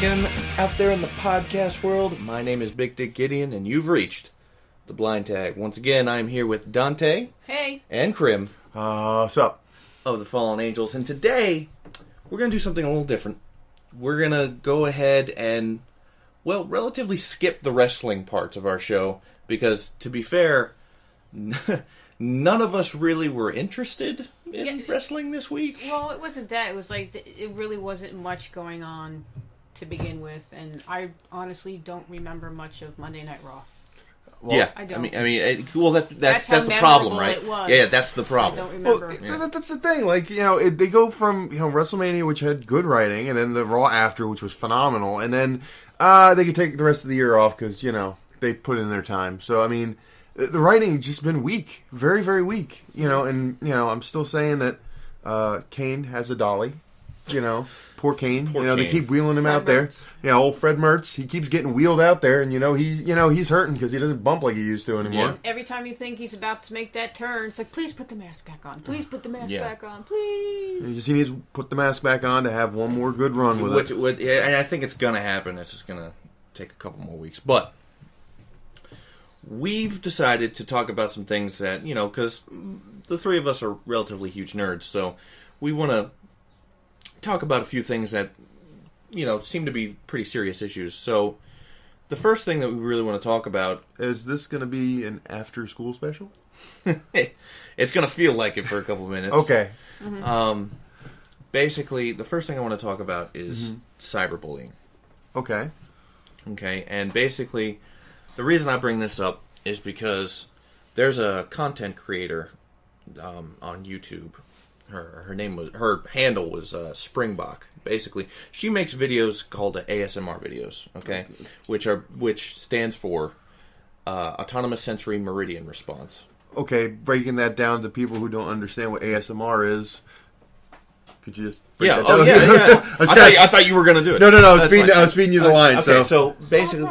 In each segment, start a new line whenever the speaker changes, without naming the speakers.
again out there in the podcast world. My name is Big Dick Gideon, and you've reached the Blind Tag. Once again, I'm here with Dante.
Hey.
And Kryimm.
What's up?
Of the Fallen Angels. And today, we're going to do something a little different. We're going to go ahead and, well, relatively skip the wrestling parts of our show. Because, to be fair, none of us really were interested in wrestling this week.
Well, it wasn't that. It was like, it really wasn't much going on to begin with. And I honestly don't remember much of Monday Night Raw.
Well, yeah,
I don't.
That's the problem, right?
It was.
Yeah, that's the problem.
I don't remember.
Well, that's the thing. Like, they go from WrestleMania, which had good writing, and then the Raw after, which was phenomenal, and then they could take the rest of the year off because they put in their time. So I mean, the writing just been weak, very very weak. And I'm still saying that Kane has a dolly. Poor Kane.
Kane.
They keep wheeling him
Fred
out there.
Mertz.
Yeah, old Fred Mertz. He keeps getting wheeled out there, and he's hurting because he doesn't bump like he used to anymore.
Yeah.
Every time you think he's about to make that turn, it's like, please put the mask back on. Please put the mask back on. Please.
He needs to put the mask back on to have one more good run with it.
And I think it's going to happen. It's just going to take a couple more weeks. But we've decided to talk about some things that, because the three of us are relatively huge nerds, so we want to talk about a few things that seem to be pretty serious issues. So the first thing that we really want to talk about
is this going to be an after school special?
It's going to feel like it for a couple minutes.
Okay.
Mm-hmm.
Basically, the first thing I want to talk about is cyberbullying.
Okay.
And basically, the reason I bring this up is because there's a content creator on YouTube. Her handle was Springbok. Basically, she makes videos called ASMR videos. Okay, which stands for Autonomous Sensory Meridian Response.
Okay, breaking that down to people who don't understand what ASMR is. Could you just break that down?
Yeah. I thought you were going to do it.
No. I was feeding you the line.
Okay, so basically,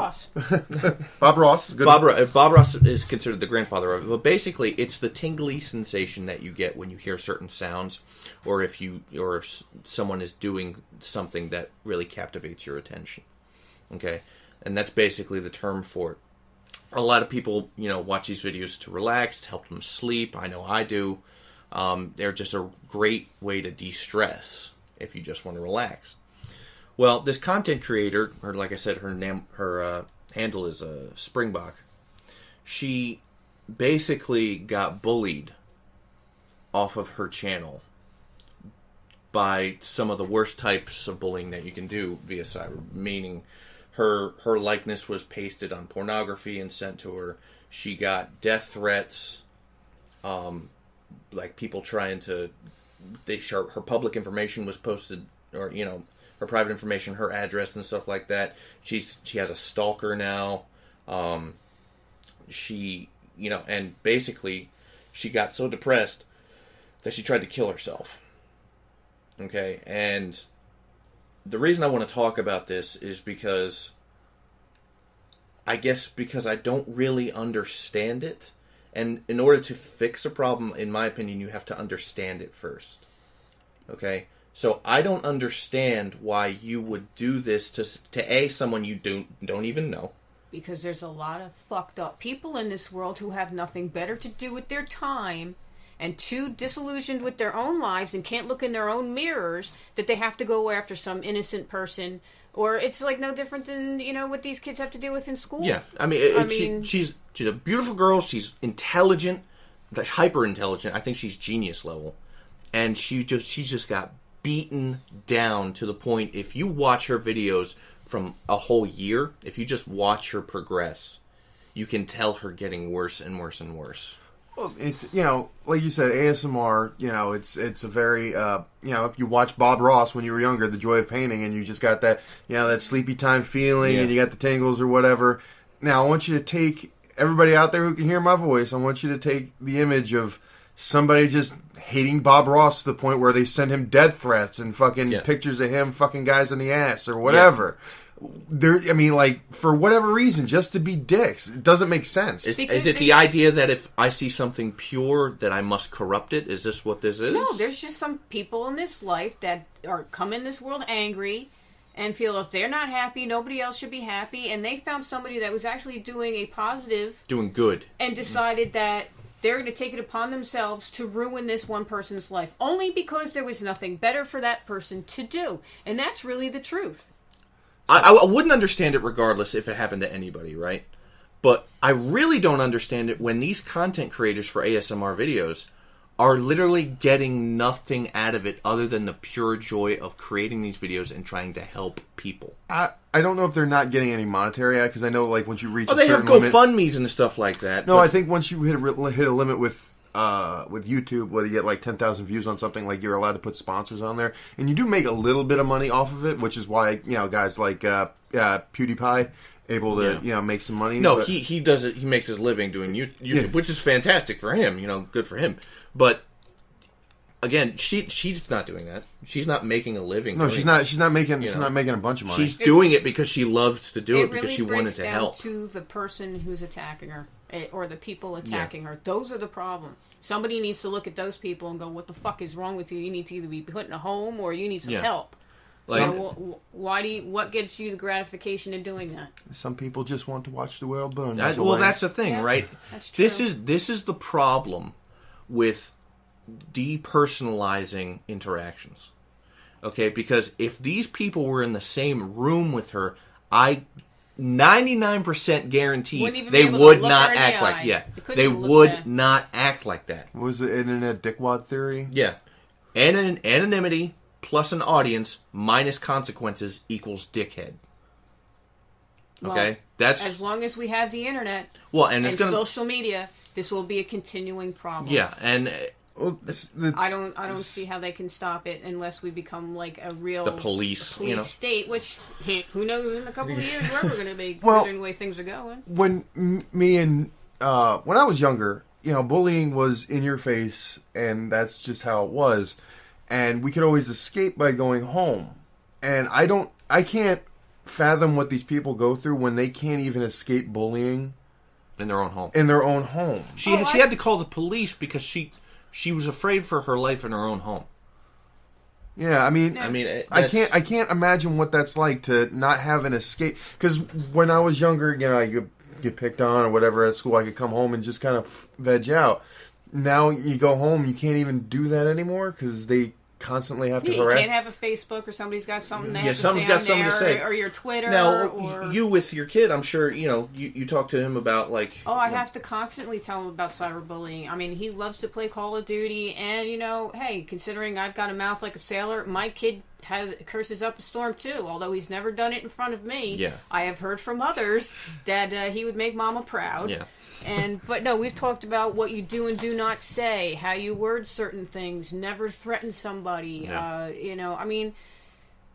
Bob Ross. Good.
Bob Ross is considered the grandfather of it. But basically, it's the tingly sensation that you get when you hear certain sounds, or or someone is doing something that really captivates your attention. Okay, and that's basically the term for it. A lot of people, watch these videos to relax, to help them sleep. I know I do. They're just a great way to de-stress if you just want to relax. Well, this content creator, or like I said, her handle is Springbok. She basically got bullied off of her channel by some of the worst types of bullying that you can do via cyber. Meaning, her likeness was pasted on pornography and sent to her. She got death threats. Like people trying to, her public information was posted, or her private information, her address and stuff like that. She has a stalker now. And basically, she got so depressed that she tried to kill herself. Okay, and the reason I want to talk about this is because I don't really understand it. And in order to fix a problem, in my opinion, you have to understand it first. Okay? So I don't understand why you would do this to someone you don't even know.
Because there's a lot of fucked up people in this world who have nothing better to do with their time and too disillusioned with their own lives and can't look in their own mirrors that they have to go after some innocent person. Or it's like no different than, what these kids have to deal with in school.
Yeah. I mean, she's a beautiful girl. She's intelligent, hyper intelligent. I think she's genius level. And she just got beaten down to the point, if you watch her videos from a whole year, if you just watch her progress, you can tell her getting worse and worse and worse.
Well, like you said, ASMR, it's a very, if you watch Bob Ross when you were younger, The Joy of Painting, and you just got that, that sleepy time feeling, and you got the tingles or whatever. Now, I want you to take, everybody out there who can hear my voice, I want you to take the image of somebody just hating Bob Ross to the point where they send him death threats and fucking pictures of him fucking guys in the ass or whatever. Yeah. For whatever reason, just to be dicks. It doesn't make sense.
Is it the idea that if I see something pure, that I must corrupt it? Is this what this is?
No, there's just some people in this life that come in this world angry, and feel if they're not happy, nobody else should be happy, and they found somebody that was actually doing a positive...
Doing good.
And decided that they're going to take it upon themselves to ruin this one person's life, only because there was nothing better for that person to do. And that's really the truth.
I wouldn't understand it regardless if it happened to anybody, right? But I really don't understand it when these content creators for ASMR videos are literally getting nothing out of it other than the pure joy of creating these videos and trying to help people.
I don't know if they're not getting any monetary out, because I know, like, once you reach
a certain limit... they have GoFundMes and stuff like that.
No, I think once you hit a limit with YouTube, whether you get, like, 10,000 views on something, like, you're allowed to put sponsors on there. And you do make a little bit of money off of it, which is why, guys like PewDiePie... able to, make some money.
No, but he does it. He makes his living doing YouTube, which is fantastic for him. Good for him. But again, she's not doing that. She's not making a living.
No, she's not making. She's not making a bunch of money.
She's doing it because she loves to do it because she wanted to help.
To the person who's attacking her or the people attacking her, those are the problem. Somebody needs to look at those people and go, "What the fuck is wrong with you? You need to either be put in a home or you need some help." Like, so what gets you the gratification in doing that?
Some people just want to watch the world burn.
That's the thing, right?
That's true.
This is the problem with depersonalizing interactions. Okay, because if these people were in the same room with her, I 99% guarantee they would not act like they would not act like that.
What was the internet dickwad theory?
Yeah, anonymity plus an audience minus consequences equals dickhead. Okay,
well,
that's
as long as we have the internet.
Well, and it's
social media, this will be a continuing problem.
Yeah, and
I don't see how they can stop it unless we become like a real
police
state. Which who knows in a couple of years where we're going to be. Considering the way things are going.
When when I was younger, bullying was in your face, and that's just how it was. And we could always escape by going home. And I can't fathom what these people go through when they can't even escape bullying
in their own home. She had to call the police because she was afraid for her life in her own home.
Yeah, I can't imagine what that's like to not have an escape. Because when I was younger, I could get picked on or whatever at school. I could come home and just kind of veg out. Now you go home, you can't even do that anymore because they constantly have to harass.
You can't have a Facebook or somebody's got something to
somebody's got something to say.
Or your Twitter.
Now, you with your kid, I'm sure, you talk to him about, like...
Oh, I have to constantly tell him about cyberbullying. I mean, he loves to play Call of Duty, and, hey, considering I've got a mouth like a sailor, my kid curses up a storm, too, although he's never done it in front of me.
Yeah.
I have heard from others that he would make Mama proud.
Yeah.
But no, we've talked about what you do and do not say, how you word certain things, never threaten somebody.
Yeah.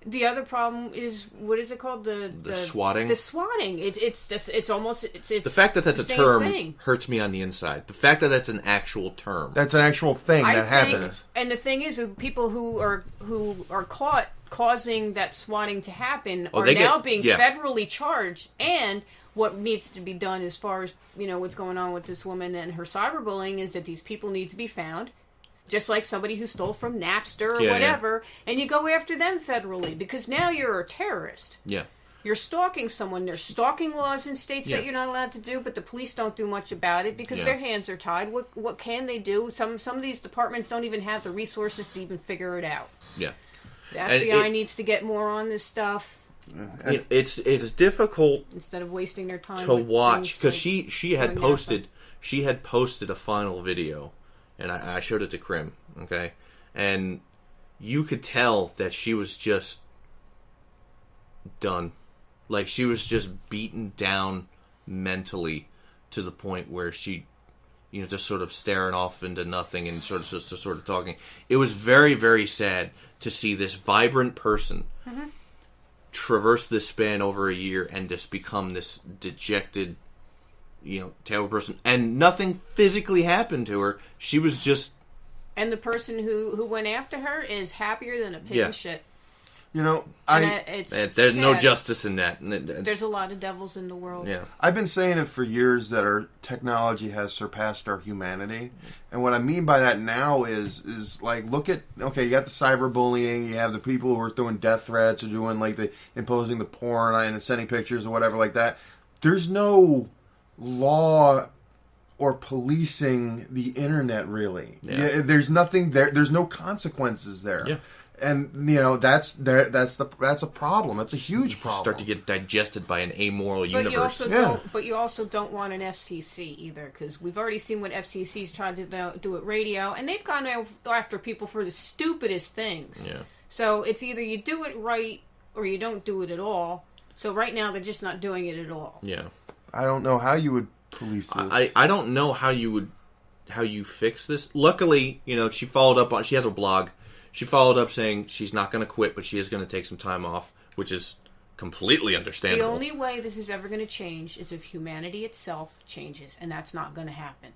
The other problem is, what is it called? The
swatting.
The swatting. It's almost the
fact that that's a term
thing.
Hurts me on the inside. The fact that that's an actual term.
That's an actual thing that happens.
And the thing is, people who are caught causing that swatting to happen are now being federally charged. And what needs to be done as far as what's going on with this woman and her cyberbullying is that these people need to be found. Just like somebody who stole from Napster or whatever, and you go after them federally, because now you're a terrorist.
Yeah.
You're stalking someone. There's stalking laws in states that you're not allowed to do, but the police don't do much about it because their hands are tied. What can they do? Some of these departments don't even have the resources to even figure it out.
Yeah.
The FBI needs to get more on this stuff.
It's difficult
instead of wasting their time
to watch, because she had posted a final video. And I showed it to Kryimm, okay? And you could tell that she was just done. Like, she was just beaten down mentally to the point where she, just sort of staring off into nothing and sort of talking. It was very, very sad to see this vibrant person traverse this span over a year and just become this dejected, terrible person, and nothing physically happened to her. She was just...
And the person who went after her is happier than a pig in shit.
You know,
there's no justice in that.
There's a lot of devils in the world.
Yeah,
I've been saying it for years that our technology has surpassed our humanity, and what I mean by that now is like, look at, okay, you got the cyberbullying, you have the people who are doing death threats or doing like the imposing the porn and sending pictures or whatever like that. There's no law or policing the internet, really. Yeah, there's nothing there. There's no consequences there. Yeah. And you know that's a problem. That's a huge problem.
Start to get digested by an amoral universe.
But you also don't want an FCC either, because we've already seen what FCC's tried to do at radio, and they've gone after people for the stupidest things. Yeah. So it's either you do it right or you don't do it at all. So right now they're just not doing it at all.
Yeah.
I don't know how you would police this.
I don't know how you fix this. Luckily, you know, she followed up on. She has a blog. She followed up saying she's not going to quit, but she is going to take some time off, which is completely understandable.
The only way this is ever going to change is if humanity itself changes, and that's not going to happen.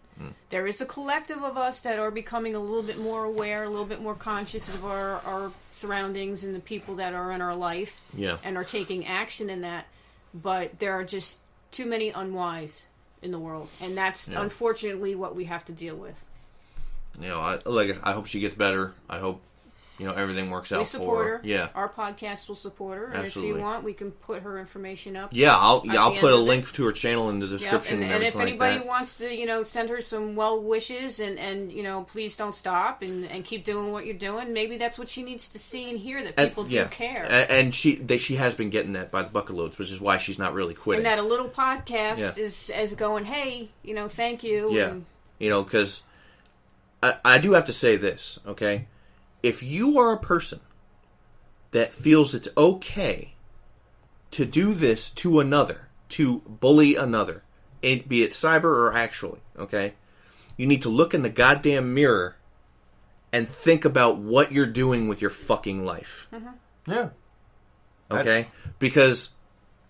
There is a collective of us that are becoming a little bit more aware, a little bit more conscious of our surroundings and the people that are in our life, and are taking action in that. But there are just too many unwise in the world, and that's unfortunately what we have to deal with.
You know, I hope she gets better. I hope, you know, everything works out for her. Yeah,
our podcast will support her, and
absolutely.
If you want, we can put her information up.
Yeah, I'll put a link to her channel in the description.
And if anybody wants to, you know, send her some well wishes and you know, please don't stop and keep doing what you're doing. Maybe that's what she needs to see and hear, that people do care.
And she has been getting that by the bucket loads, which is why she's not really quitting.
And that a little podcast is going, hey, you know, thank you.
Yeah, and, you know, because I do have to say this, okay? If you are a person that feels it's okay to do this to another, to bully another, be it cyber or actually, okay? You need to look in the goddamn mirror and think about what you're doing with your fucking life.
Mm-hmm. Yeah.
Okay? Because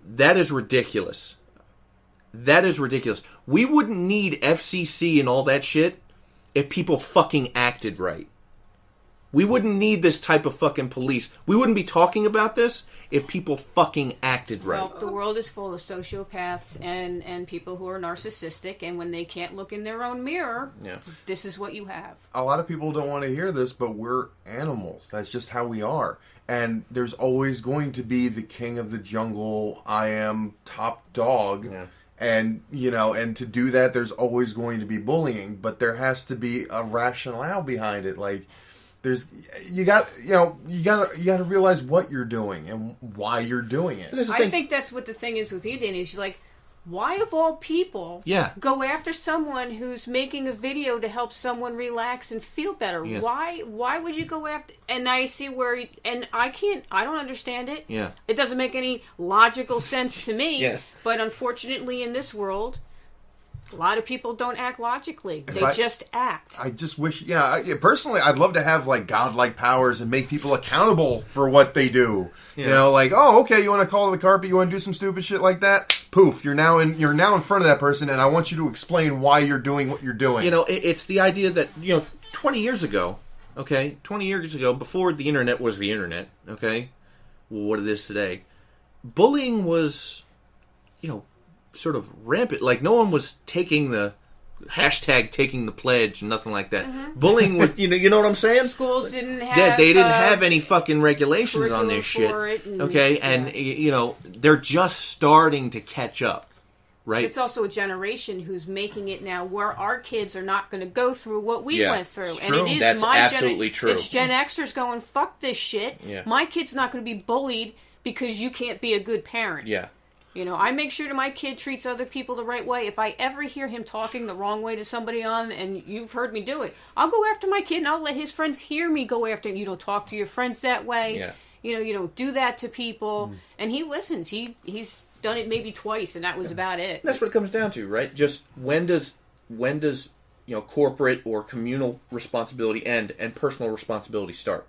that is ridiculous. That is ridiculous. We wouldn't need FCC and all that shit if people fucking acted right. We wouldn't need this type of fucking police. We wouldn't be talking about this if people fucking acted right.
Well, the world is full of sociopaths and people who are narcissistic, and when they can't look in their own mirror, this is what you have.
A lot of people don't want to hear this, but we're animals. That's just how we are. And there's always going to be the king of the jungle, I am top dog. Yeah. And, you know, and to do that, there's always going to be bullying, but there has to be a rationale behind it. Like, you got to realize what you're doing and why you're doing it.
I think that's what the thing is with you, Danny. Is you're like, why of all people go after someone who's making a video to help someone relax and feel better? Yeah. Why would you go after? And I see where, and I don't understand it. Yeah. It doesn't make any logical sense to me. Yeah. But unfortunately in this world, a lot of people don't act logically. They just act.
I just wish, personally, I'd love to have, like, godlike powers and make people accountable for what they do. Yeah. You know, like, oh, okay, you want to call the carpet, you want to do some stupid shit like that? Poof, you're now in front of that person, and I want you to explain why you're doing what you're doing.
You know, it's the idea that, you know, 20 years ago, before the internet was the internet, okay, what it is today, bullying was, you know, sort of rampant. Like, no one was taking the taking the pledge and nothing like that. Mm-hmm. Bullying was, you know what I'm saying?
Schools didn't have...
Yeah, they didn't have any fucking regulations on this shit. Okay, and, you know, they're just starting to catch up, right?
It's also a generation who's making it now where our kids are not going to go through what we went through.
It's true. And it is that's absolutely true.
It's Gen Xers going, fuck this shit. Yeah. My kid's not going to be bullied because you can't be a good parent. Yeah. You know, I make sure that my kid treats other people the right way. If I ever hear him talking the wrong way to somebody and you've heard me do it, I'll go after my kid and I'll let his friends hear me go after him. You don't talk to your friends that way. Yeah. You know, you don't do that to people. Mm. And he listens. He's done it maybe twice, and that was about it.
That's what it comes down to, right? Just when does you know, corporate or communal responsibility end and personal responsibility start?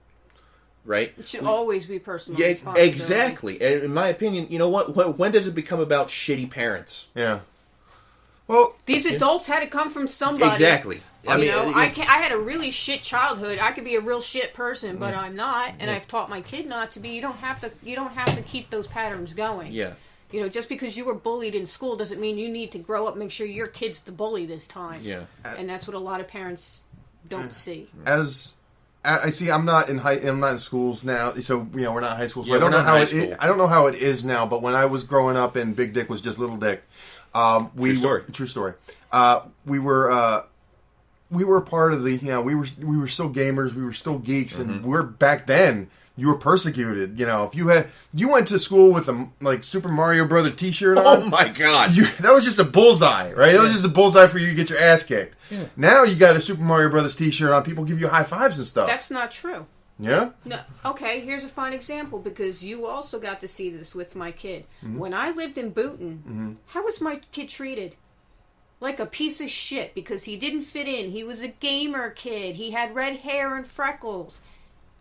Right?
It should always be personal responsibility.
Exactly. In my opinion, you know what? When does it become about shitty parents?
Yeah. Well,
these adults had to come from somebody.
Exactly.
I had a really shit childhood. I could be a real shit person, but I'm not, and I've taught my kid not to be. You don't have to keep those patterns going.
Yeah.
Just because you were bullied in school doesn't mean you need to grow up and make sure your kid's the bully this time.
Yeah.
And that's what a lot of parents don't see.
As I see, I'm not in schools now, so we're not high school. So
Yeah,
I don't know
we're not
how
in high school.
I don't know how it is now. But when I was growing up and Big Dick was just Little Dick, true story. We were part of the. We were still gamers. We were still geeks, and we're back then. You were persecuted. If you went to school with a Super Mario Brother T-shirt on.
Oh my God!
That was just a bullseye, right? That was just a bullseye for you to get your ass kicked.
Yeah.
Now you got a Super Mario Brothers T-shirt on. People give you high fives and stuff.
That's not true.
Yeah?
No. Okay, here's a fine example, because you also got to see this with my kid. When I lived in Boonton, how was my kid treated? Like a piece of shit, because he didn't fit in. He was a gamer kid. He had red hair and freckles.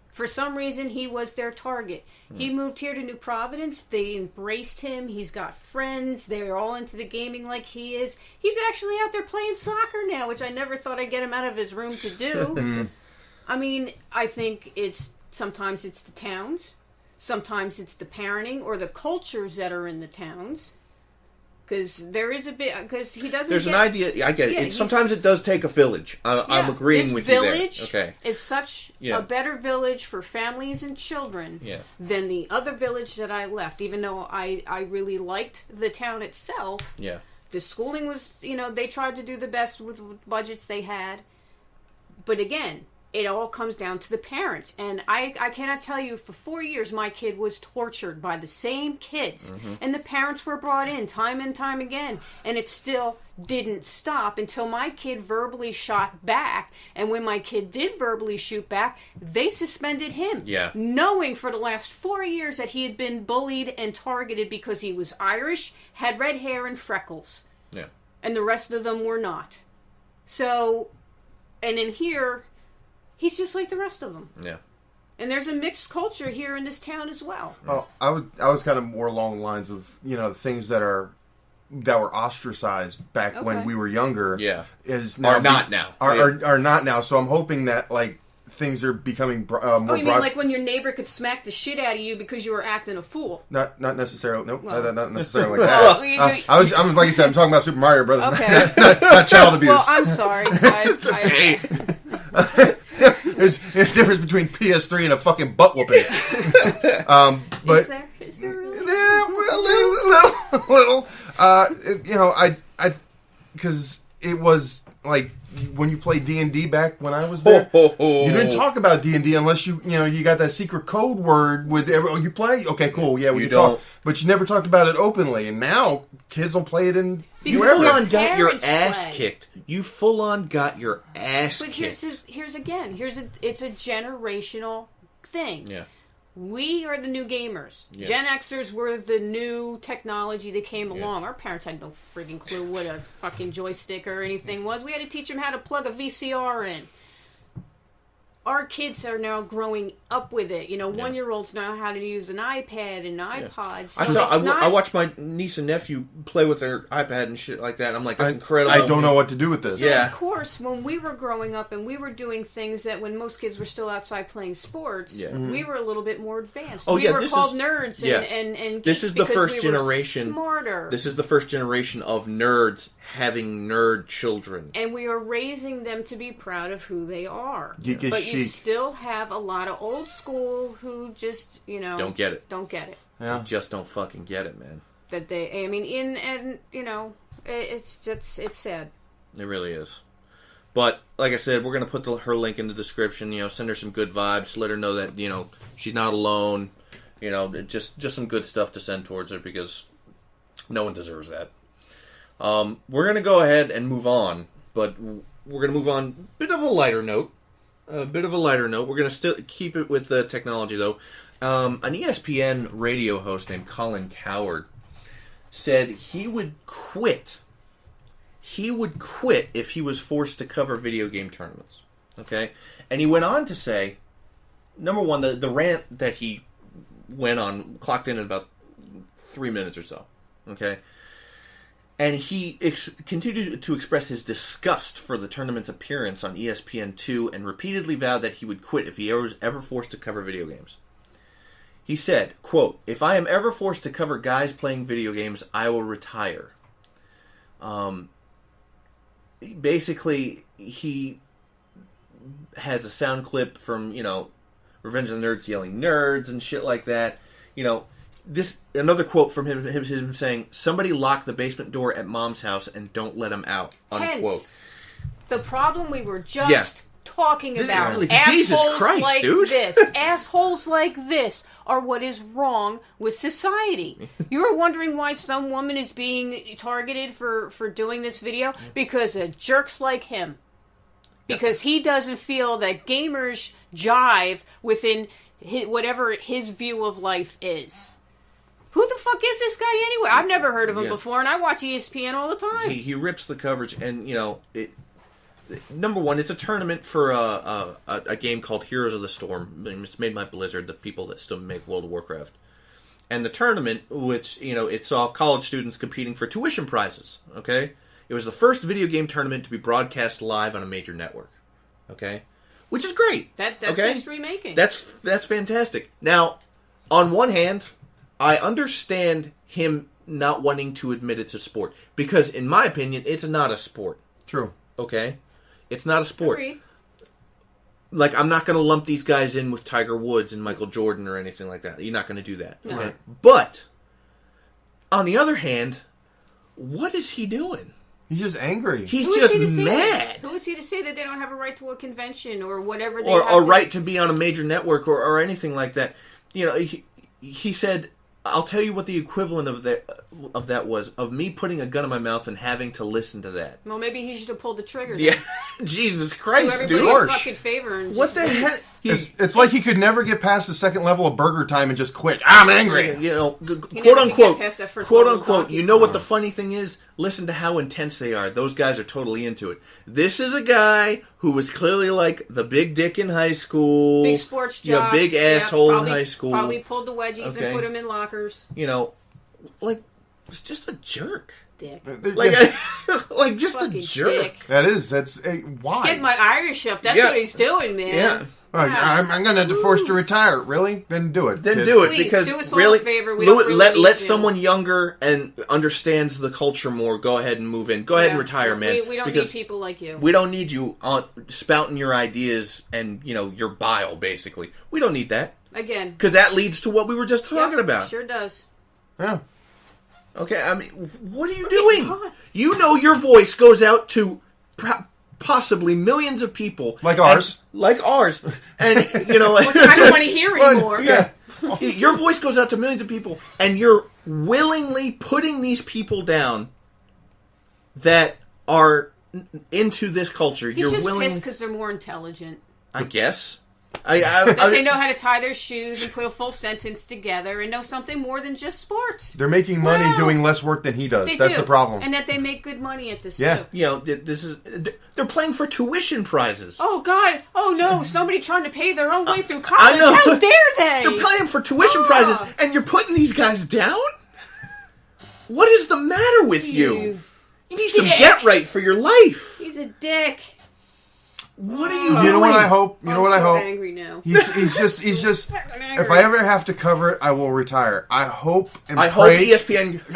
For some reason, he was their target. He moved here to New Providence. They embraced him. He's got friends. They're all into the gaming like he is. He's actually out there playing soccer now, which I never thought I'd get him out of his room to do. I mean, I think sometimes it's the towns. Sometimes it's the parenting or the cultures that are in the towns. Because there is a bit, because he doesn't.
There's an idea. I get it.
Yeah,
Sometimes it does take a village. I'm agreeing with you there.
This village is such a better village for families and children than the other village that I left. Even though I really liked the town itself.
Yeah.
The schooling was, they tried to do the best with budgets they had. But again, it all comes down to the parents. And I cannot tell you, for 4 years, my kid was tortured by the same kids. And the parents were brought in time and time again. And it still didn't stop until my kid verbally shot back. And when my kid did verbally shoot back, they suspended him.
Yeah.
Knowing for the last 4 years that he had been bullied and targeted because he was Irish, had red hair and freckles.
Yeah.
And the rest of them were not. So, and in here, he's just like the rest of them.
Yeah.
And there's a mixed culture here in this town as well.
Oh, I was kind of more along the lines of things that were ostracized back when we were younger.
Yeah.
Is now
are not now.
Are not now. So I'm hoping that things are becoming more.
Oh, you mean like when your neighbor could smack the shit out of you because you were acting a fool?
Not necessarily. Nope.
Well.
Not necessarily like that. I'm like you said. I'm talking about Super Mario Brothers.
Okay.
not child abuse.
Well, I'm sorry.
It's okay. There's a difference between PS3 and a fucking butt whooping. But
is there really?
Yeah, well, a little. I because it was like when you played D&D back when I was there. You didn't talk about D&D unless you got that secret code word with you play. Okay, cool. Yeah, we talk, but you never talked about it openly. And now kids will play it in.
You full on got your ass kicked. You full on got your ass kicked.
But it's a generational thing.
Yeah.
We are the new gamers.
Yeah.
Gen Xers were the new technology that came along. Our parents had no friggin' clue what a fucking joystick or anything was. We had to teach them how to plug a VCR in. Our kids are now growing up with it. 1-year-olds know how to use an iPad and iPods. So
I watched my niece and nephew play with their iPad and shit like that. And I'm like, that's incredible.
I don't know what to do with this.
So of course, when we were growing up and we were doing things that when most kids were still outside playing sports, we were a little bit more advanced. We were called nerds and
this is the first generation.
Smarter.
This is the first generation of nerds having nerd children.
And we are raising them to be proud of who they are.
But
you still have a lot of old school who just,
don't get it.
Yeah.
They just don't fucking get it, man.
It's sad.
It really is. But, like I said, we're going to put her link in the description, send her some good vibes, let her know that, she's not alone, just some good stuff to send towards her because no one deserves that. We're going to go ahead and move on, but we're going to move on a bit of a lighter note. We're going to still keep it with the technology, though. An ESPN radio host named Colin Cowherd said he would quit. He would quit if he was forced to cover video game tournaments. Okay? And he went on to say, number one, the rant that he went on clocked in at about 3 minutes or so. Okay? And he continued to express his disgust for the tournament's appearance on ESPN2 and repeatedly vowed that he would quit if he was ever forced to cover video games. He said, quote, "If I am ever forced to cover guys playing video games, I will retire." Basically, he has a sound clip from, Revenge of the Nerds yelling nerds and shit like that. Another quote from him saying, "Somebody lock the basement door at Mom's house and don't let him out." Unquote.
Hence, the problem we were just talking about.
Jesus Christ,
like
dude.
Assholes like this are what is wrong with society. You were wondering why some woman is being targeted for doing this video? Because of jerks like him. Because he doesn't feel that gamers jive within whatever his view of life is. Who the fuck is this guy anyway? I've never heard of him before, and I watch ESPN all the time.
He rips the coverage, and, number one, it's a tournament for a game called Heroes of the Storm. It's made by Blizzard, the people that still make World of Warcraft. And the tournament, which, it saw college students competing for tuition prizes, okay? It was the first video game tournament to be broadcast live on a major network, okay? Which is great.
That's history making.
That's fantastic. Now, on one hand, I understand him not wanting to admit it's a sport. Because, in my opinion, it's not a sport.
True.
Okay? It's not a sport.
Agreed.
Like, I'm not going to lump these guys in with Tiger Woods and Michael Jordan or anything like that. You're not going to do that.
No.
Okay? But, on the other hand, what is he doing?
He's just angry.
He's just mad.
Who is he to say that they don't have a right to a convention or whatever they
or
have
a right to be on a major network or anything like that? He said, "I'll tell you what the equivalent of that was, of me putting a gun in my mouth and having to listen to that."
Well, maybe he should have pulled the trigger.
Yeah, Jesus Christ,
do
dude!
everybody a fucking favor and
What the heck?
It's like he could never get past the second level of burger time and just quit. I'm angry.
Quote unquote. Quote unquote.
You
know what the funny thing is? Listen to how intense they are. Those guys are totally into it. This is a guy who was clearly like the big dick in high school,
big sports jock,
big asshole in high school.
Probably pulled the wedgies and put them in lockers.
Was just a jerk.
Dick.
Like just
fucking
a jerk.
Dick.
That's why.
He's getting my Irish up. That's what he's doing, man.
Yeah.
I'm going to have to force to retire. Really? Then do it.
Then do it.
Please,
because
do us all
really,
a favor. We don't really
let
need
someone younger and understands the culture more go ahead and move in. Go ahead and retire, man.
We don't need people like you.
We don't need you spouting your ideas and, your bile, basically. We don't need that.
Again.
Because that leads to what we were just talking about.
Sure does.
Yeah.
Okay, I mean, what are you doing? Your voice goes out to possibly millions of people.
Like ours.
And,
Which I don't want to hear anymore.
Yeah. Your voice goes out to millions of people, and you're willingly putting these people down that are into this culture.
He's just pissed because they're more intelligent.
I guess.
They know how to tie their shoes and put a full sentence together and know something more than just sports.
They're making money doing less work than he does. That's the problem.
And that they make good money at this
too.
They're playing for tuition prizes.
Oh, God. Oh, no. Somebody trying to pay their own way through college.
I know.
How dare they?
They're playing for tuition prizes, and you're putting these guys down? What is the matter with you? You need some get right for your life.
He's a dick.
What are you doing?
You know what I hope?
I'm so angry now.
He's just. If I ever have to cover it, I will retire. I hope and
I
pray.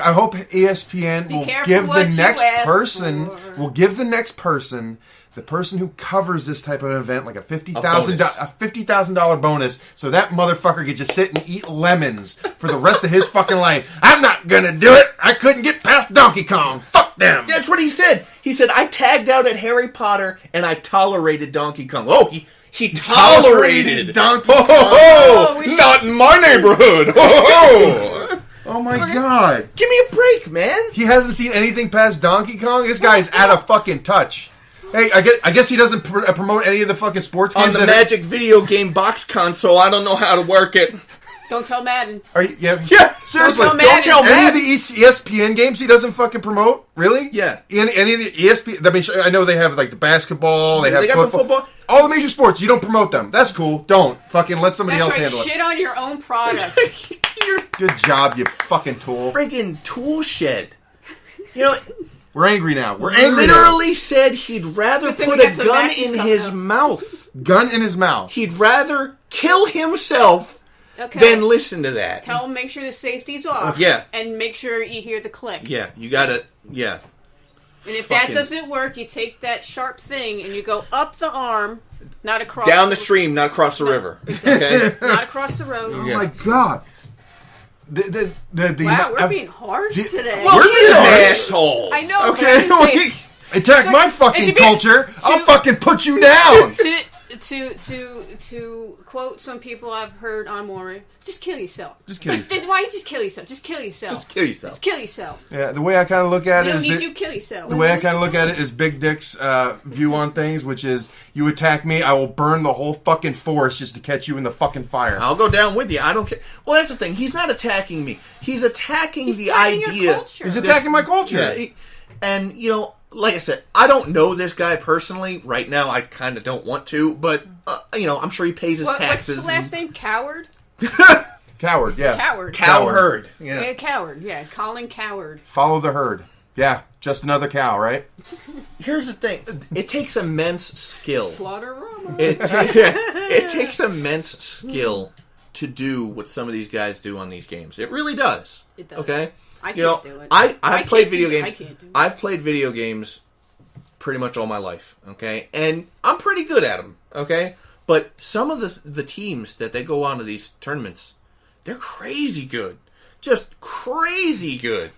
I
hope ESPN will give the next person. Will give the next person. The person who covers this type of event like a $50,000 bonus, so that motherfucker could just sit and eat lemons for the rest of his fucking life. I'm not gonna do it. I couldn't get past Donkey Kong. Fuck them.
That's what he said. He said, I tagged out at Harry Potter and I tolerated Donkey Kong. Oh, he tolerated
Donkey Kong.
Not in my neighborhood.
Oh my God.
Give me a break, man.
He hasn't seen anything past Donkey Kong? This guy's out of fucking touch. Hey, I guess he doesn't promote any of the fucking sports games.
On the Magic video game box console, I don't know how to work it.
Don't tell Madden.
Yeah, seriously.
Don't
tell Madden.
Any of the ESPN games he doesn't fucking promote? Really?
Yeah.
Any of the ESPN... I mean, I know they have like the basketball, they have
got the football.
All the major sports, you don't promote them. That's cool. Don't. Fucking let somebody else handle it.
Shit on your own product.
Good job, you fucking tool.
Friggin' tool shed. You know,
We're angry now. We're angry
literally said he'd rather
Good thing
put
we
a
got some
gun
matches
in
coming
his
up.
mouth.
Gun in his mouth.
He'd rather kill himself
Okay.
than listen to that.
Tell him make sure the safety's off.
Yeah.
And make sure you hear the click.
Yeah, you gotta. Yeah.
And if
Fucking-
that doesn't work, you take that sharp thing and you go up the arm, not across.
Down the stream, not across the river. Okay.
Not across the road.
Oh
Yeah.
my god. The
Wow, we're being harsh today.
Well, he's an
being-
asshole.
I know.
Okay,
But I'm saying,
attack
So-
my
and
fucking
to be-
culture. I'll
to-
fucking put you down.
to quote some people I've heard on Maury, just kill yourself.
Just kill yourself.
Why you just kill yourself? Just kill yourself.
Just kill yourself.
Just kill yourself.
Yeah, the way I kind of look at
We
it
don't
is
need you. Kill yourself.
the way I kind of look at it is Big Dick's view on things, which is you attack me, I will burn the whole fucking forest just to catch you in the fucking fire.
I'll go down with you. I don't care. Well, that's the thing. He's not attacking me. He's attacking
He's
the
attacking your
idea.
culture.
He's attacking my culture.
Yeah, and you know, like I said, I don't know this guy personally. Right now, I kind of don't want to, but you know, I'm sure he pays his taxes.
What's the last name? Cowherd?
Cowherd, yeah.
Cowherd.
Cowherd.
Yeah,
Yeah.
Cowherd. Yeah, Colin Cowherd.
Follow the herd. Yeah, just another cow, right?
Here's the thing. It takes immense skill.
Slaughter Rama.
It takes immense skill to do what some of these guys do on these games. It really does.
It does.
Okay?
I can't
You know,
do it.
I've played
can't
video
do it.
games.
I can't do it.
I've played video games pretty much all my life, okay? And I'm pretty good at them, okay? But some of the teams that they go on to these tournaments, they're crazy good. Just crazy good.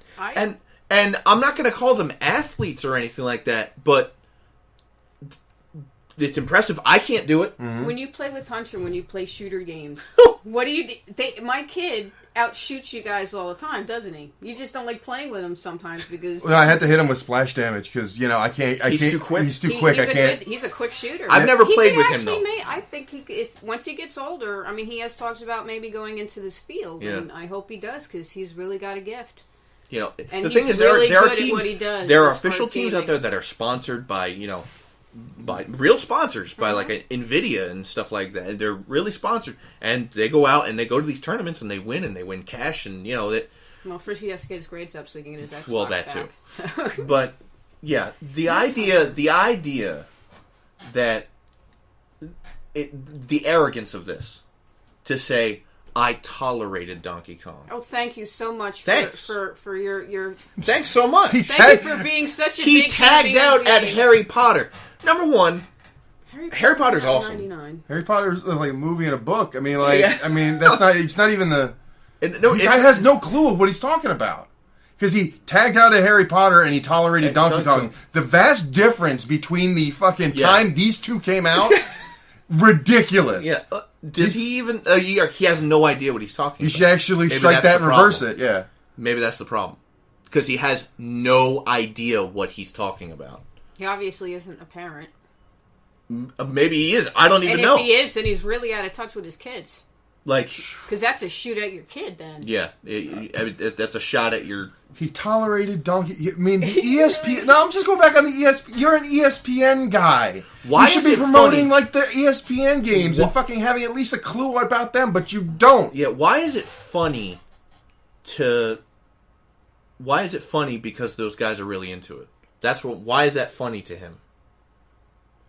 And I'm not going to call them athletes or anything like that, but it's impressive. I can't do it.
When you play with Hunter, when you play shooter games, what do you do? My kid outshoots you guys all the time, doesn't he? You just don't like playing with him sometimes because
Well, I had to hit him with splash damage because, you know, I can't.
He's too quick.
He's too quick. I can't.
He's a quick shooter.
I've never
He
played
could
with him,
actually
though.
I think if once he gets older, I mean, he has talks about maybe going into this field,
Yeah.
and I hope he does because he's really got a gift.
You know,
And
the
he's
thing is,
really
there are
good at
teams.
what he does
There are
as far
official
as
teams out
gaming.
there that are sponsored by, you know, by real sponsors, by like Nvidia and stuff like that. They're really sponsored, and they go out and they go to these tournaments and they win cash, and you know that.
Well, first he has to get his grades up so he can get his Xbox
Well, that
back.
too. But yeah, the idea that the arrogance of this to say I tolerated Donkey Kong.
Oh, thank you so much
Thanks.
for your
Thanks so much.
thank you for being such a
He
big
tagged
fan
out
of
at
gaming.
Harry Potter. Number one, Harry Potter's awesome.
99.
Harry Potter's like a movie and a book. I mean, like,
Yeah.
I mean, that's not. It's not even the.
No,
The guy has no clue of what he's talking about. Because he tagged out at Harry Potter and he tolerated Donkey Kong. The vast difference between the fucking time these two came out, ridiculous.
Yeah. Does he even? He has no idea what he's talking
You
about.
should actually
Maybe
strike
that's
that
the
and reverse
problem.
it. Yeah.
Maybe that's the problem. Because he has no idea what he's talking about.
He obviously isn't a parent.
Maybe he is. I don't even
And
know.
if he is, then he's really out of touch with his kids.
Like,
Because that's a shoot at your kid then.
yeah, that's a shot at your.
He tolerated Donkey. I mean, the ESPN. No, I'm just going back on the ESPN. You're an ESPN guy.
Why
you should
is
be
it
promoting
funny?
like the ESPN games and fucking having at least a clue about them, but you don't.
Yeah, why is it funny to? Why is it funny? Because those guys are really into it. That's what. Why is that funny to him?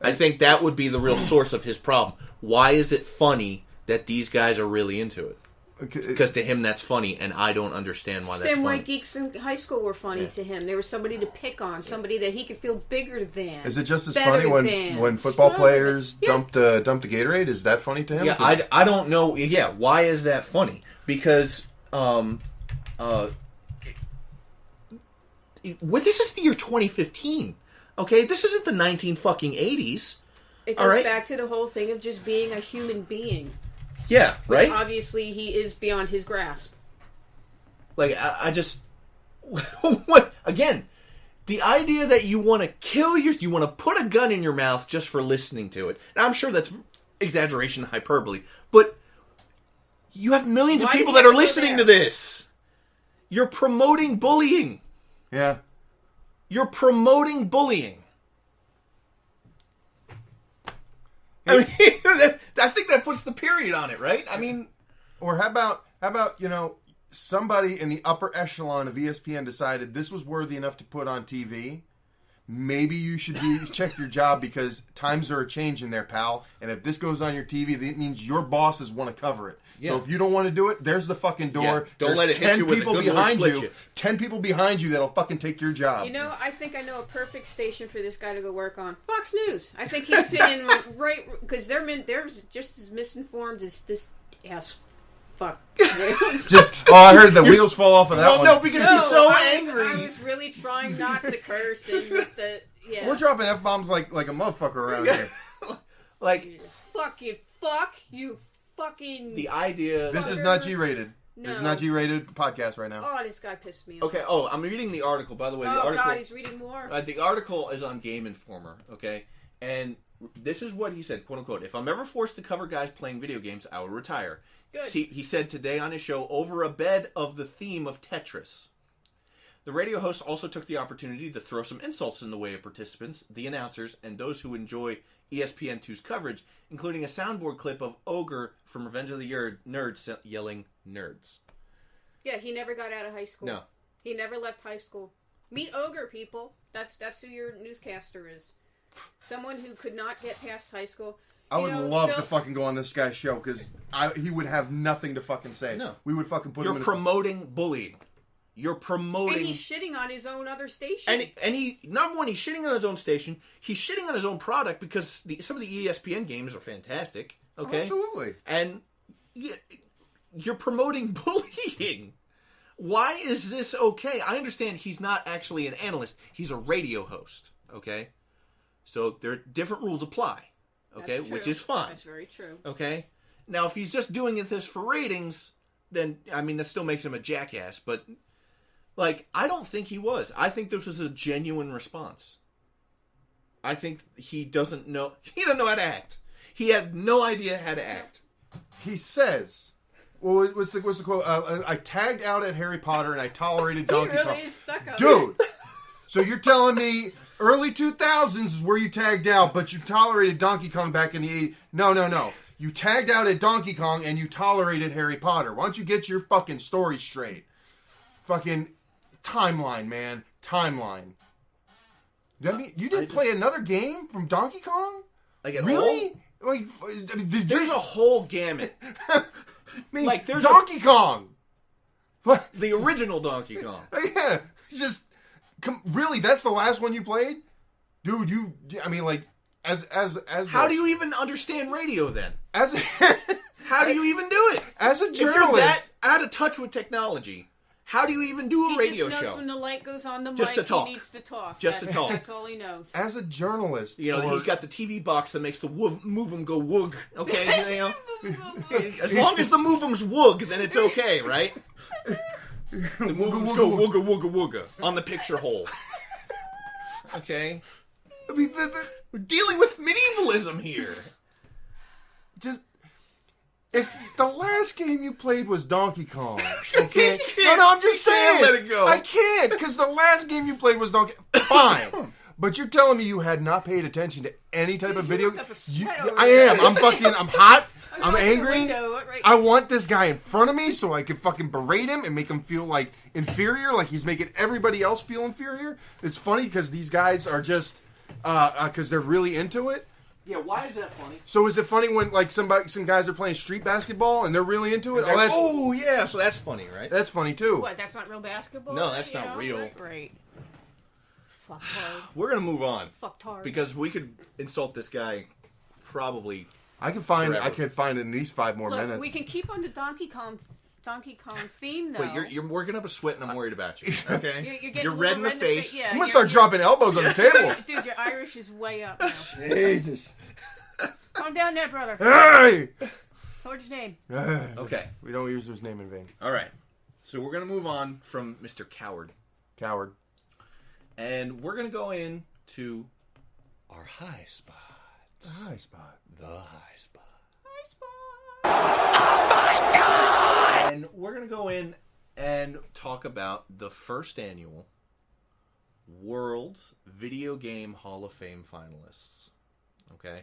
I think that would be the real source of his problem. Why is it funny that these guys are really into it? Because to him that's funny, and I don't understand why that's
Same way
funny.
geeks in high school were funny to him. They were somebody to pick on, somebody that he could feel bigger than.
Is it just as
better
funny
than,
when football
stronger
players
than.
dump the Gatorade? Is that funny to him?
Yeah, I don't know. Yeah, why is that funny? Because this is the year 2015. Okay, this isn't the 1980s.
It
All
goes
right.
back to the whole thing of just being a human being.
Yeah, right.
Obviously, he is beyond his grasp.
Like I just what again? The idea that you want to you want to put a gun in your mouth just for listening to it. Now, I'm sure that's exaggeration, hyperbole, but you have millions of
Why
people
did
that
you
are
go
listening
there?
to this. You're promoting bullying.
Yeah.
You're promoting bullying. I mean, I think that puts the period on it, right? I mean,
Or how about somebody in the upper echelon of ESPN decided this was worthy enough to put on TV, maybe you should check your job, because times are changing there, pal. And if this goes on your TV, it means your bosses want to cover it. Yeah. So if you don't want to do it, there's the fucking door.
Yeah. Don't
there's
let it hit you with a good behind you.
10 people behind you that'll fucking take your job.
You know, I think I know a perfect station for this guy to go work on. Fox News. I think he'd fit in right, because they're just as misinformed as this ass fuck.
I heard the wheels fall off of that one.
No, because he's so angry.
I was really trying not to curse and with the
We're dropping F-bombs like a motherfucker around here.
Like,
fucking fuck you, fucking.
the idea.
This is not G-rated.
No.
This is not G-rated podcast right now.
Oh, this guy pissed me off.
Okay. Oh, I'm reading the article. By the way, the article.
God, he's reading more.
The article is on Game Informer. Okay, and this is what he said, quote unquote. If I'm ever forced to cover guys playing video games, I will retire.
Good.
See, he said today on his show, over a bed of the theme of Tetris. The radio host also took the opportunity to throw some insults in the way of participants, the announcers, and those who enjoy ESPN2's coverage, including a soundboard clip of Ogre from Revenge of the Nerds yelling, "Nerds."
Yeah, he never got out of high school.
No.
He never left high school. Meet Ogre, people. That's who your newscaster is. Someone who could not get past high school.
I would love to fucking go on this guy's show, because he would have nothing to fucking say.
No.
We would fucking put him in...
You're promoting bullying. You're promoting...
And he's shitting on his own other station.
And he... Number one, he's shitting on his own station. He's shitting on his own product, because some of the ESPN games are fantastic. Okay?
Oh, absolutely.
And you're promoting bullying. Why is this okay? I understand he's not actually an analyst. He's a radio host. Okay? So there different rules apply. Okay, which is fine.
That's very true.
Okay, now if he's just doing this for ratings, then I mean that still makes him a jackass. But like, I don't think he was. I think this was a genuine response. I think he doesn't know. He doesn't know how to act. He had no idea how to act.
He says, "Well, what's the quote? I tagged out at Harry Potter and I tolerated Donkey Kong."
Is stuck on
Dude, so you're telling me early 2000s is where you tagged out, but you tolerated Donkey Kong back in the 80s? No. You tagged out at Donkey Kong and you tolerated Harry Potter. Why don't you get your fucking story straight? Fucking timeline, man. Timeline. That mean you didn't play another game from Donkey Kong?
Like at
really?
all?
Like,
there's a whole gamut.
I mean,
like there's
Donkey Kong.
The original Donkey Kong.
Yeah, just really. That's the last one you played, dude. I mean, like, as
how do you even understand radio then? How do you even do it?
As a journalist,
if you're that out of touch with technology, how do you even do a radio
show? He just knows
show?
when the light goes on the
just
mic,
to talk.
he needs to talk.
Just to talk.
That's all he knows.
As a journalist,
you know, he's got the TV box that makes the move 'em go woog. Okay, you know, as long as the move 'em's woog, then it's okay, right? The move 'em's go wooga wooga wooga on the picture hole. Okay,
I mean,
we're dealing with medievalism here.
Just. If the last game you played was Donkey Kong, okay? No, I'm just saying.
Let it go.
I can't, because the last game you played was Donkey. Fine, but you're telling me you had not paid attention to any type of video. I am. I'm fucking. I'm hot. I'm angry. I want this guy in front of me so I can fucking berate him and make him feel like inferior, like he's making everybody else feel inferior. It's funny because these guys are just because they're really into it.
Yeah, why is that funny?
So is it funny when like some guys are playing street basketball and they're really into it?
Oh yeah, so that's funny, right?
That's funny too.
What? That's not real basketball?
No, that's not real.
Right. Fuck hard.
We're gonna move on.
Fucked hard.
Because we could insult this guy probably.
I can find in these 5 more minutes.
We can keep on the Donkey Kong theme though.
Wait, you're working up a sweat and I'm worried about you. Okay,
you're
red in the face.
Yeah,
I'm gonna start dropping elbows on the table.
Dude, your Irish is way up now.
Jesus.
Calm down there, brother.
Hey!
What's his name?
Okay.
We don't use his name in vain.
All right. So we're going to move on from Mr.
Cowherd.
And we're going to go into our high spot.
The high spot.
Oh my God! And we're going to go in and talk about the first annual World Video Game Hall of Fame finalists. Okay?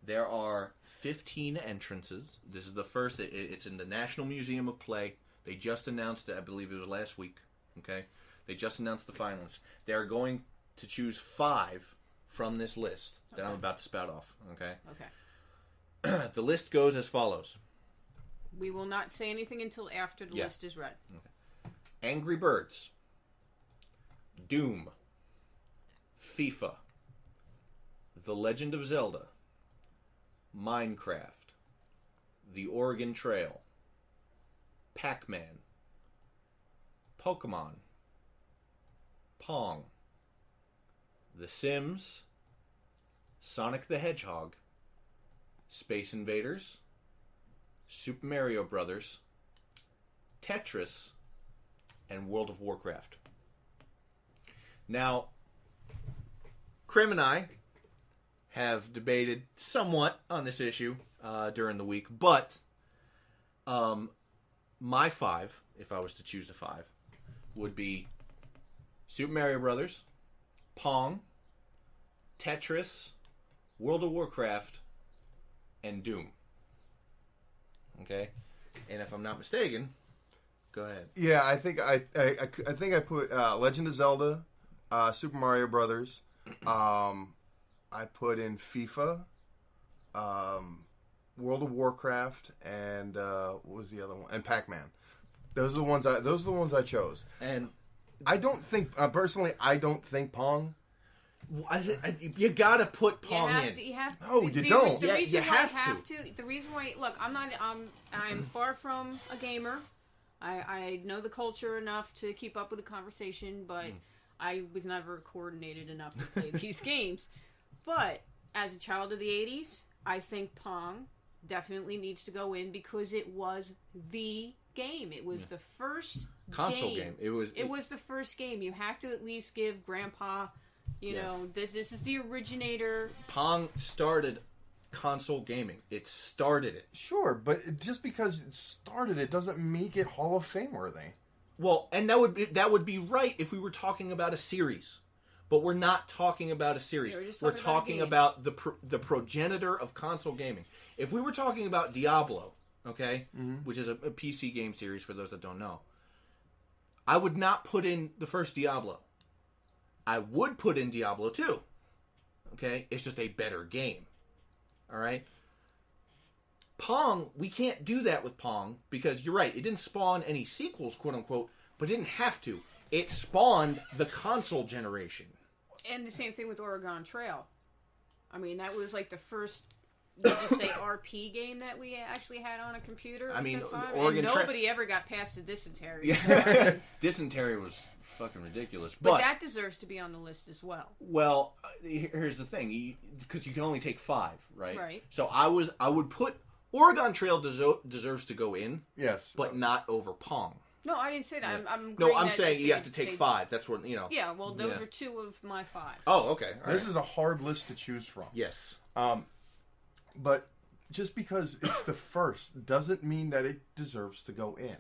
There are 15 entrances. This is the first. It's in the National Museum of Play. They just announced it, I believe it was last week. Okay? They just announced the finalists. They're going to choose 5 from this list that I'm about to spout off. Okay?
Okay.
The list goes as follows.
We will not say anything until after the list is read.
Okay. Angry Birds. Doom. FIFA. The Legend of Zelda. Minecraft. The Oregon Trail. Pac-Man. Pokemon. Pong. The Sims. Sonic the Hedgehog. Space Invaders. Super Mario Brothers. Tetris. And World of Warcraft. Now, Kryimm and I have debated somewhat on this issue during the week, but my 5, if I was to choose a 5, would be Super Mario Brothers, Pong, Tetris, World of Warcraft, and Doom. Okay? And if I'm not mistaken, go ahead.
Yeah, I think I put Legend of Zelda, Super Mario Brothers. I put in FIFA, World of Warcraft, and what was the other one? And Pac-Man. Those are the ones I chose.
And
I don't think personally. I don't think Pong.
You gotta put Pong in.
No, you don't.
The reason
you
why
have
I have to. The reason why, look, I'm far from a gamer. I know the culture enough to keep up with the conversation, but I was never coordinated enough to play these games. But as a child of the 80s, I think Pong definitely needs to go in because it was the game. It was the first
console game. It
was the first game. You have to at least give Grandpa, you know, this is the originator.
Pong started console gaming. It started it.
Sure, but just because it started it doesn't make it Hall of Fame worthy.
Well, and that would be right if we were talking about a series. But we're not talking about a series.
Yeah,
we're talking about the progenitor of console gaming. If we were talking about Diablo, okay, which is a PC game series for those that don't know, I would not put in the first Diablo. I would put in Diablo 2. Okay? It's just a better game. All right? Pong, we can't do that with Pong because you're right, it didn't spawn any sequels, quote unquote, but it didn't have to. It spawned the console generation.
And the same thing with Oregon Trail. I mean, that was like the first, you just say RP game that we actually had on a computer.
I mean,
at that time.
Oregon
and nobody ever got past the dysentery.
Yeah. Dysentery was fucking ridiculous,
but that deserves to be on the list as well.
Well, here's the thing, because you can only take 5, right?
Right.
So I would put Oregon Trail deserves to go in,
yes,
but not over Pong.
No, I didn't say that.
Yeah. I'm saying you have to take 5. That's what, you know.
Yeah, well, those are 2 of my 5.
Oh, okay.
This is a hard list to choose from.
Yes.
But just because it's the first doesn't mean that it deserves to go in.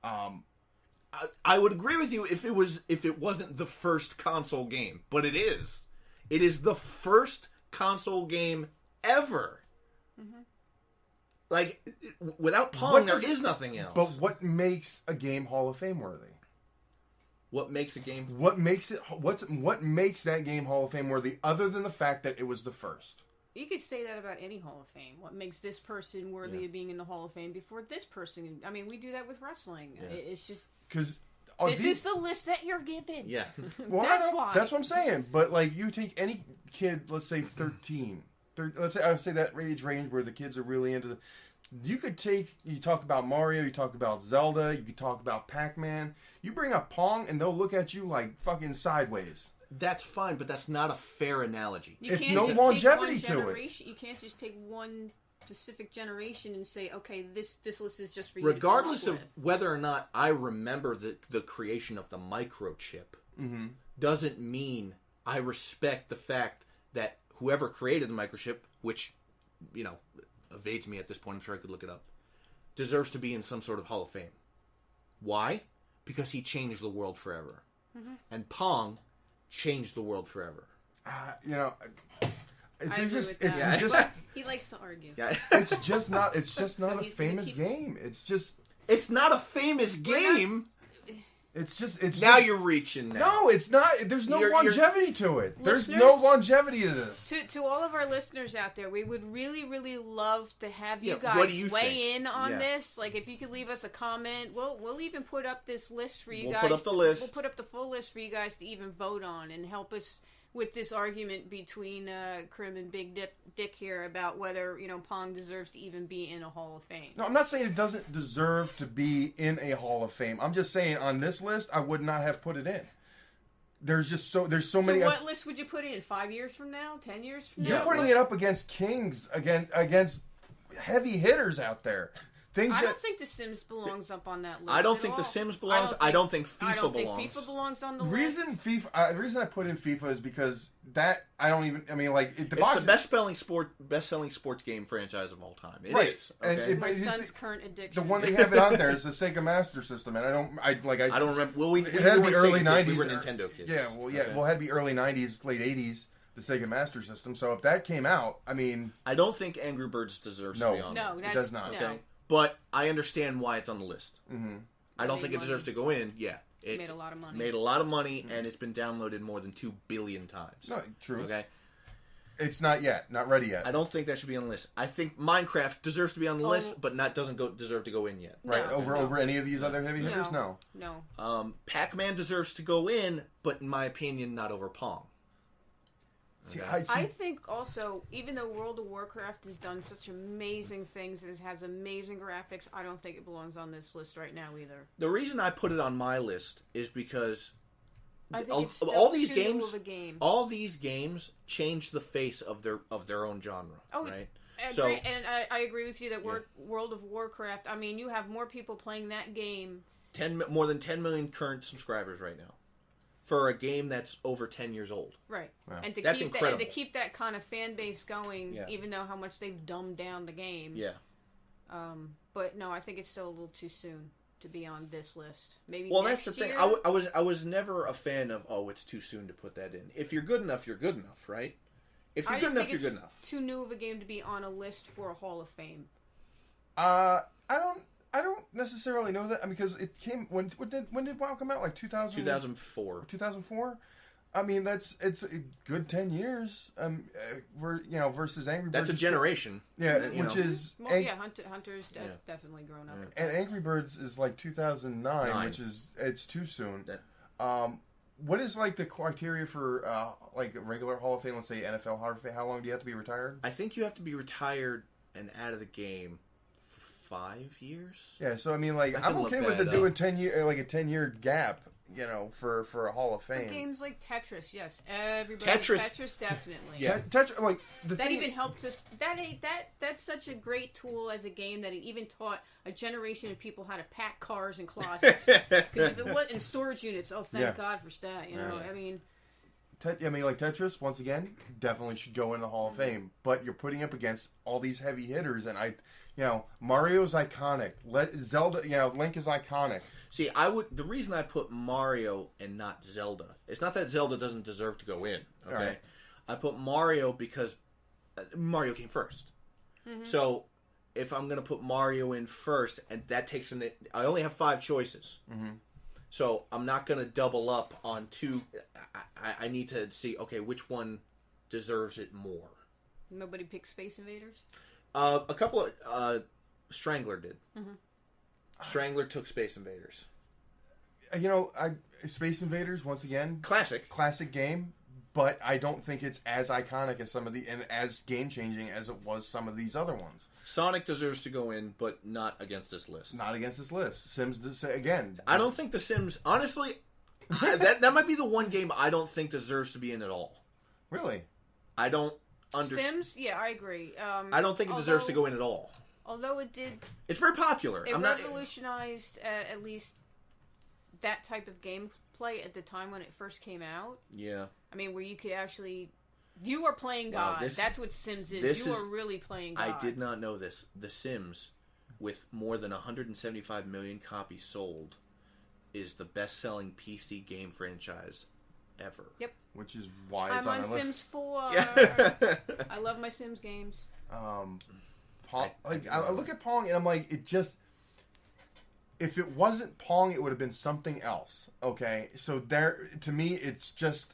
I would agree with you if it wasn't the first console game, but it is. It is the first console game ever. Mm-hmm. Like, without Pong, there is nothing else.
But what makes a game Hall of Fame worthy?
What makes a game?
What makes that game Hall of Fame worthy, other than the fact that it was the first?
You could say that about any Hall of Fame. What makes this person worthy of being in the Hall of Fame before this person? I mean, we do that with wrestling. Yeah. It's just
because
this is the list that you're given.
Yeah,
well,
that's why.
That's what I'm saying. But like, you take any kid, let's say 13. Let's say I would say that age range where the kids are really into the. You talk about Mario, you talk about Zelda, you could talk about Pac-Man. You bring up Pong, and they'll look at you like fucking sideways.
That's fine, but that's not a fair analogy.
It's no longevity to it.
You can't just take one specific generation and say, okay, this list is just for you.
Regardless of whether or not I remember the creation of the microchip, doesn't mean I respect the fact that whoever created the microchip, which, you know, evades me at this point, I'm sure I could look it up, deserves to be in some sort of Hall of Fame. Why? Because he changed the world forever. Mm-hmm. And Pong changed the world forever.
You know,
he likes to argue.
Yeah.
It's just not a famous game. It's just
It's not a famous game.
It's
now you're reaching. Now.
No, it's not. There's no longevity to it. There's
Listeners,
no longevity to this.
To all of our listeners out there, we would really, really love to have you guys weigh in on this. Like, if you could leave us a comment, we'll even put up this list for you guys.
We'll put up the list.
We'll put up the full list for you guys to even vote on and help us with this argument between Kryimm and Big Dick here about whether Pong deserves to even be in a Hall of Fame.
No, I'm not saying it doesn't deserve to be in a Hall of Fame. I'm just saying on this list, I would not have put it in. There's so many.
So what list would you put in? 5 years from now? 10 years from now?
You're putting it up against kings, against heavy hitters out there.
I don't think The Sims belongs up on that list.
I don't think The Sims belongs. I don't think FIFA belongs.
I don't think FIFA belongs on the
list. The reason I put in FIFA is because that I don't even. I mean, like
it's the best-selling sports game franchise of all time. It is. Okay?
My son's current addiction.
The one they have it on there is the Sega Master System, and I don't remember.
Well,
it had to be early '90s.
We were Nintendo kids.
Yeah, well, it had to be early '90s, late '80s. The Sega Master System. So if that came out, I mean,
I don't think Angry Birds deserves to be on.
No,
it does not.
No.
Okay. But I understand why it's on the list.
Mm-hmm.
I don't think it deserves to go in. Yeah.
It made a lot of money.
And it's been downloaded more than 2 billion times.
No, true.
Okay.
It's not ready yet.
I don't think that should be on the list. I think Minecraft deserves to be on the list, but doesn't deserve to go in yet.
Right. Over any of these other heavy hitters?
No.
Pac-Man deserves to go in, but in my opinion, not over Pong.
See,
okay.
I think also, even though World of Warcraft has done such amazing things, it has amazing graphics, I don't think it belongs on this list right now either.
The reason I put it on my list is because
I think it's still
all these
too
games,
new of a game.
all these games change the face of their own genre.
Oh,
right?
And I agree with you that World of Warcraft. I mean, you have more people playing that game.
More than 10 million current subscribers right now. For a game that's over 10 years old.
Right.
Wow.
And
that's incredible.
To keep that kind of fan base going, even though how much they've dumbed down the game.
Yeah.
But no, I think it's still a little too soon to be on this list. Maybe
that's the thing. I was never a fan of, it's too soon to put that in. If you're good enough, you're good enough, right? If you're good enough, you're good enough.
Too new of a game to be on a list for a Hall of Fame.
I don't necessarily know that because it came when did WoW come out? Like
2004.
2004. I mean it's a good 10 years. Versus Angry Birds.
That's a generation.
Yeah, which is
Hunter's definitely grown up.
And Angry Birds is like 2009, which is it's too soon. What is like the criteria for like a regular Hall of Fame? Let's say NFL Hall of Fame. How long do you have to be retired?
I think you have to be retired and out of the game. 5 years.
Yeah, so I mean, like, I'm okay with it doing 10-year gap, for a Hall of Fame.
Games like Tetris, yes, everybody. Tetris definitely.
Yeah, Tetris, like
that even helped us. That's such a great tool as a game that it even taught a generation of people how to pack cars and closets. Because if it was in storage units, thank God for that. I mean.
Like Tetris, once again, definitely should go in the Hall of Fame. But you're putting up against all these heavy hitters, and Mario's iconic. Zelda, Link is iconic.
See, the reason I put Mario and not Zelda, it's not that Zelda doesn't deserve to go in. Okay,
right.
I put Mario because Mario came first. Mm-hmm. So if I'm going to put Mario in first, and that takes I only have 5 choices.
Mm-hmm.
So I'm not going to double up on 2. I need to see, which one deserves it more.
Nobody picked Space Invaders?
A couple of... Strangler did. Mm-hmm. Strangler took Space Invaders.
Space Invaders, once again...
Classic
game, but I don't think it's as iconic as and as game-changing as it was some of these other ones.
Sonic deserves to go in, but not against this list.
Not against this list. Sims, again...
I don't think The Sims... Honestly, that might be the one game I don't think deserves to be in at all.
Really?
I don't understand.
Sims? Yeah, I agree.
I don't think it deserves to go in at all.
Although it did...
It's very popular.
It revolutionized at least that type of gameplay at the time when it first came out.
Yeah.
I mean, where you could actually... You are playing God. That's what Sims is. You are really playing God.
I did not know this. The Sims, with more than 175 million copies sold, is the best-selling PC game franchise ever.
Yep.
Which is why it's on the list.
I'm on Sims 4. I love my Sims games.
I look at Pong and I'm like, if it wasn't Pong, it would have been something else. Okay, so there, to me, it's just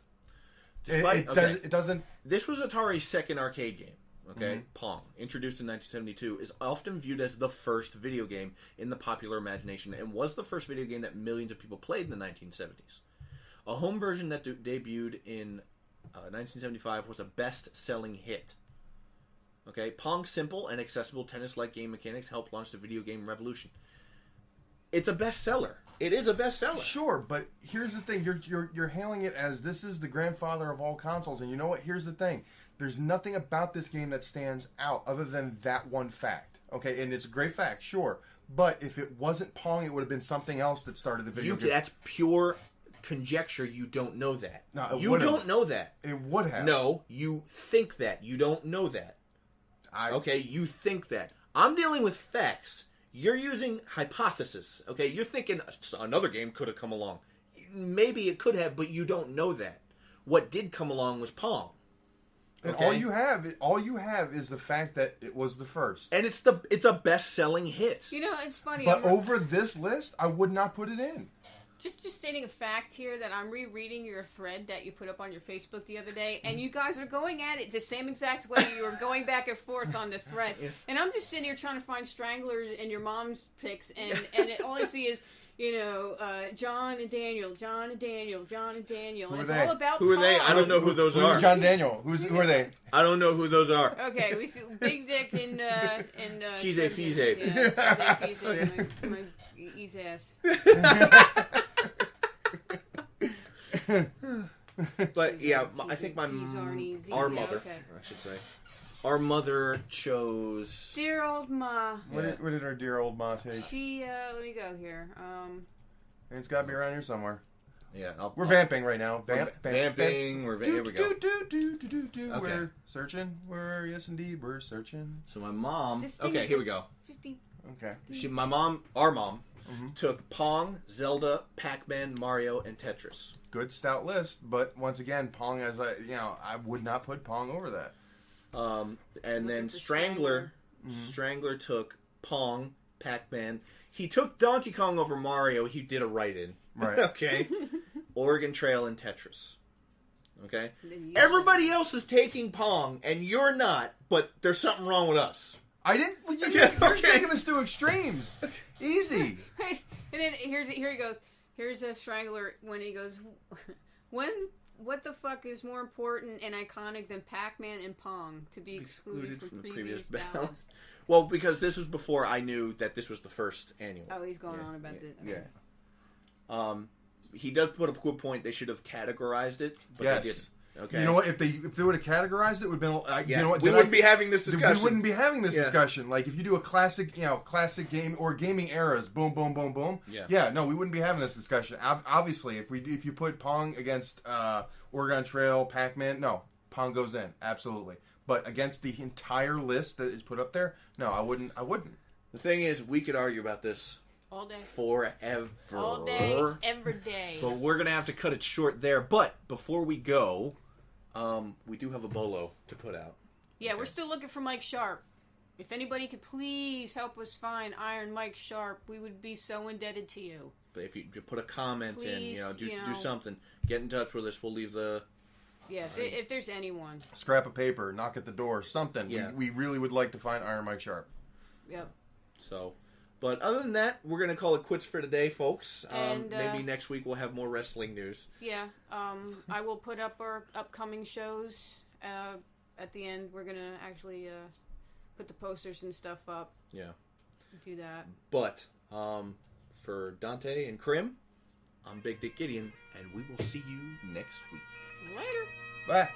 it doesn't.
This was Atari's second arcade game. Okay, Pong, introduced in 1972, is often viewed as the first video game in the popular imagination and was the first video game that millions of people played in the 1970s. A home version that debuted in 1975 was a best-selling hit. Okay, Pong's simple and accessible tennis-like game mechanics helped launch the video game revolution. It's a bestseller. It is a bestseller.
Sure, but here's the thing: you're hailing it as this is the grandfather of all consoles, and you know what? Here's the thing: there's nothing about this game that stands out other than that one fact. Okay, and it's a great fact, sure, but if it wasn't Pong, it would have been something else that started the video game.
That's pure conjecture. You don't know that.
No,
you don't know that.
It would have.
No, you think that. You don't know that. Okay, you think that. I'm dealing with facts. You're using hypothesis. Okay, you're thinking another game could have come along. Maybe it could have, but you don't know that. What did come along was Pong.
And
okay?
all you have is the fact that it was the first.
And it's a best-selling hit.
You know, it's funny.
But over this list, I would not put it in.
Just stating a fact here that I'm rereading your thread that you put up on your Facebook the other day, and you guys are going at it the same exact way you were going back and forth on the thread. Yeah. And I'm just sitting here trying to find stranglers in your mom's picks, and all I see is, John and Daniel, John and Daniel, John and Daniel.
Who
it's
are they?
all about
Who are they?
Pong.
I don't know who those are.
Who's John Daniel? Who are they?
I don't know who those are.
Okay, we see Big Dick and
Cheese Fize.
Yeah, Cheese Fize. My ease ass.
But yeah, I think our mother, I should say, our mother chose.
Dear old ma.
What did our dear old ma take?
She let me go here.
It's got to be around here somewhere.
Yeah,
we're vamping right now.
Vamping. Here we go.
Okay. We're searching. Yes, indeed, we're searching.
So my mom. Okay, here we go.
50.
Okay.
Our mom, took Pong, Zelda, Pac-Man, Mario, and Tetris.
Good stout list, but once again, Pong I would not put Pong over that.
And then Strangler took Pong, Pac-Man. He took Donkey Kong over Mario. He did a write-in.
Right.
Okay. Oregon Trail and Tetris. Okay. Everybody else is taking Pong, and you're not. But there's something wrong with us.
I didn't. You're taking this to extremes. Easy.
Right. And then here he goes. Here's a Strangler when he goes, what the fuck is more important and iconic than Pac-Man and Pong to be excluded from previous ballots?
Well, because this was before I knew that this was the first annual.
Oh, he's going on about it. Okay.
Yeah. He does put a good point. They should have categorized it, but they didn't. Okay.
You know what? If they would have categorized it, would have been. You know what?
We wouldn't be having this discussion.
We wouldn't be having this discussion. Like if you do a classic game or gaming eras, boom, boom, boom, boom. Yeah. No, we wouldn't be having this discussion. Obviously, if you put Pong against Oregon Trail, Pac-Man, no, Pong goes in absolutely. But against the entire list that is put up there, no, I wouldn't.
The thing is, we could argue about this.
All day.
Forever.
All day, every day.
But we're going to have to cut it short there. But before we go, we do have a B.O.L.O to put out.
Yeah, We're still looking for Mike Sharpe. If anybody could please help us find Iron Mike Sharpe, we would be so indebted to you.
But if you put a comment in, do something. Get in touch with us. We'll leave the...
Yeah, if there's anyone.
Scrap of paper, knock at the door, something.
Yeah.
We really would like to find Iron Mike Sharpe.
Yep.
So... But other than that, we're going to call it quits for today, folks.
And,
maybe next week we'll have more wrestling news.
Yeah. I will put up our upcoming shows. At the end, we're going to actually put the posters and stuff up.
Yeah.
Do that.
But for Dante and Kryimm, I'm Big Dick Gideon, and we will see you next week.
Later.
Bye.